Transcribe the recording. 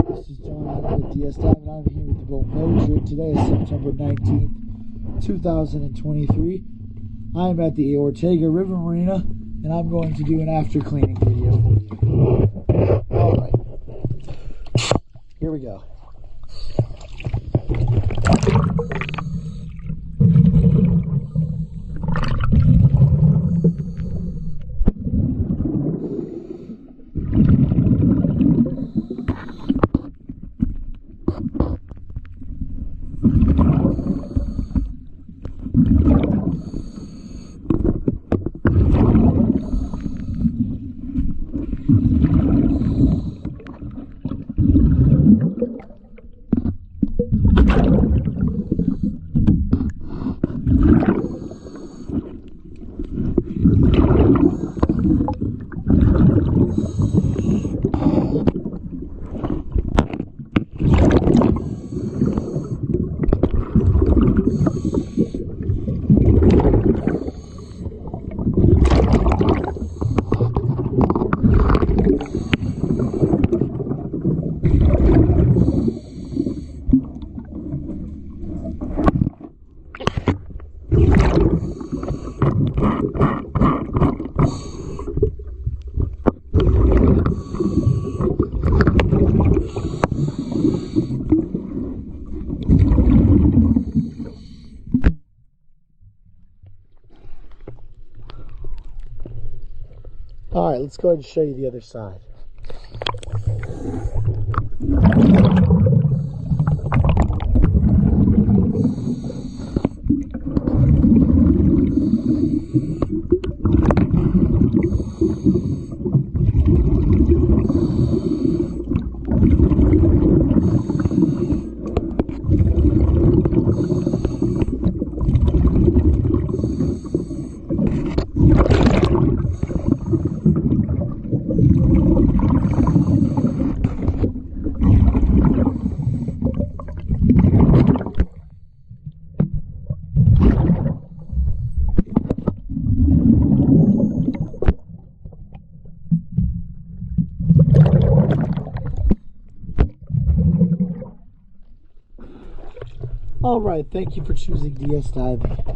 This is John Adam with DS Dive, and I'm here with the boat Mildred. Today is September 19th, 2023. I am at the Ortega River Marina, and I'm going to do an after cleaning video for you. Alright, here we go. Alright, let's go ahead and show you the other side. Alright, thank you for choosing DS Diving.